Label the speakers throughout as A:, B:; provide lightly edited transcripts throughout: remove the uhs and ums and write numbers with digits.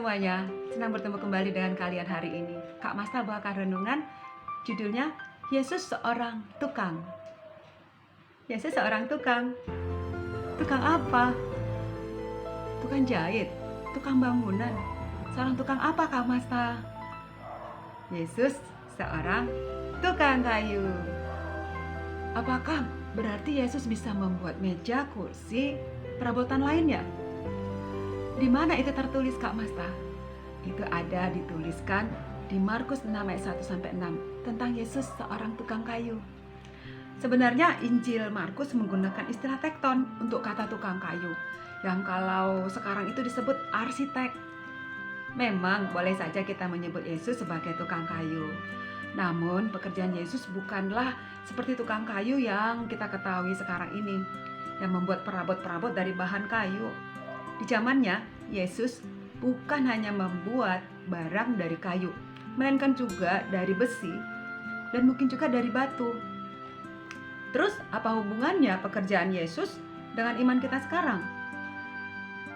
A: semuanya, senang bertemu kembali dengan kalian hari ini. Kak Masta bawakan renungan, judulnya Yesus seorang tukang. Yesus seorang tukang. Tukang apa? Tukang jahit, tukang bangunan. Seorang tukang apa Kak Masta? Yesus seorang tukang kayu. Apakah berarti Yesus bisa membuat meja, kursi, perabotan lainnya? Di mana itu tertulis Kak Masta? Itu ada dituliskan di Markus 6 ayat 1-6 tentang Yesus seorang tukang kayu. Sebenarnya Injil Markus menggunakan istilah tekton untuk kata tukang kayu, yang kalau sekarang itu disebut arsitek. Memang boleh saja kita menyebut Yesus sebagai tukang kayu. Namun pekerjaan Yesus bukanlah seperti tukang kayu yang kita ketahui sekarang ini, yang membuat perabot-perabot dari bahan kayu. Di zamannya, Yesus bukan hanya membuat barang dari kayu, melainkan juga dari besi dan mungkin juga dari batu. Terus apa hubungannya pekerjaan Yesus dengan iman kita sekarang?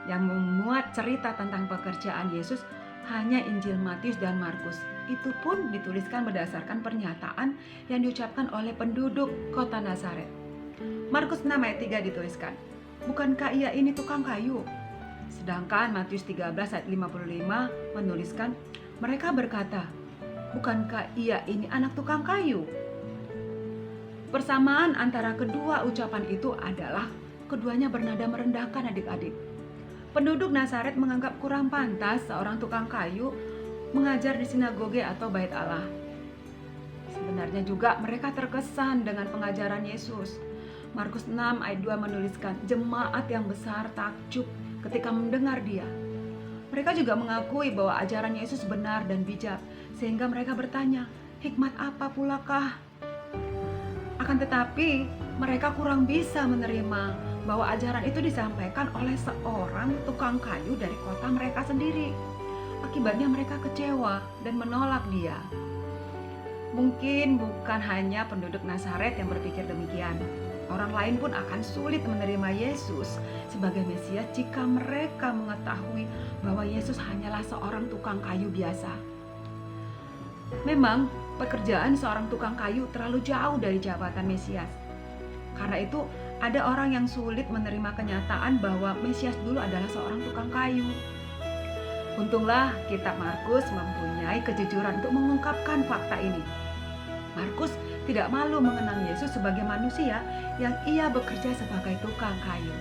A: Yang memuat cerita tentang pekerjaan Yesus hanya Injil Matius dan Markus. Itu pun dituliskan berdasarkan pernyataan yang diucapkan oleh penduduk kota Nazaret. Markus 6 ayat 3 dituliskan, "Bukankah ia ini tukang kayu?" Sedangkan Matius 13 ayat 55 menuliskan, mereka berkata, "Bukankah ia ini anak tukang kayu?" Persamaan antara kedua ucapan itu adalah keduanya bernada merendahkan adik-adik. Penduduk Nazaret menganggap kurang pantas seorang tukang kayu mengajar di sinagoge atau bait Allah. Sebenarnya juga mereka terkesan dengan pengajaran Yesus. Markus 6 ayat 2 menuliskan, jemaat yang besar takjub ketika mendengar dia. Mereka juga mengakui bahwa ajaran Yesus benar dan bijak, sehingga mereka bertanya, hikmat apa pulakah? Akan tetapi, mereka kurang bisa menerima bahwa ajaran itu disampaikan oleh seorang tukang kayu dari kota mereka sendiri. Akibatnya mereka kecewa dan menolak dia. Mungkin bukan hanya penduduk Nazaret yang berpikir demikian. Orang lain pun akan sulit menerima Yesus sebagai Mesias jika mereka mengetahui bahwa Yesus hanyalah seorang tukang kayu biasa. Memang pekerjaan seorang tukang kayu terlalu jauh dari jabatan Mesias. Karena itu ada orang yang sulit menerima kenyataan bahwa Mesias dulu adalah seorang tukang kayu. Untunglah kitab Markus mempunyai kejujuran untuk mengungkapkan fakta ini. Markus tidak malu mengenang Yesus sebagai manusia yang ia bekerja sebagai tukang kayu.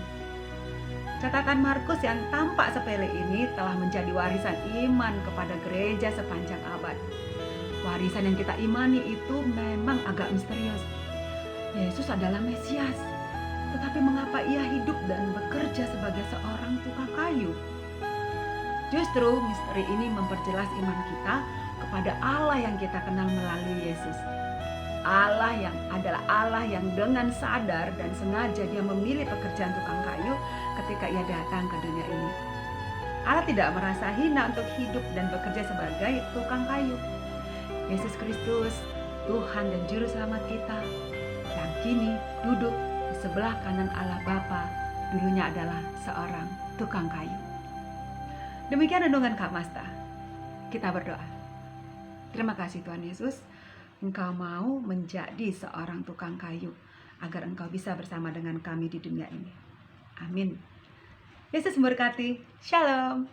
A: Catatan Markus yang tampak sepele ini telah menjadi warisan iman kepada gereja sepanjang abad. Warisan yang kita imani itu memang agak misterius. Yesus adalah Mesias, tetapi mengapa ia hidup dan bekerja sebagai seorang tukang kayu? Justru misteri ini memperjelas iman kita kepada Allah yang kita kenal melalui Yesus. Allah yang adalah Allah yang dengan sadar dan sengaja dia memilih pekerjaan tukang kayu ketika ia datang ke dunia ini. Allah tidak merasa hina untuk hidup dan bekerja sebagai tukang kayu. Yesus Kristus, Tuhan dan Juru Selamat kita, yang kini duduk di sebelah kanan Allah Bapa, dulunya adalah seorang tukang kayu. Demikian renungan Kak Masta. Kita berdoa. Terima kasih Tuhan Yesus, Engkau mau menjadi seorang tukang kayu agar Engkau bisa bersama dengan kami di dunia ini. Amin. Yesus memberkati. Shalom.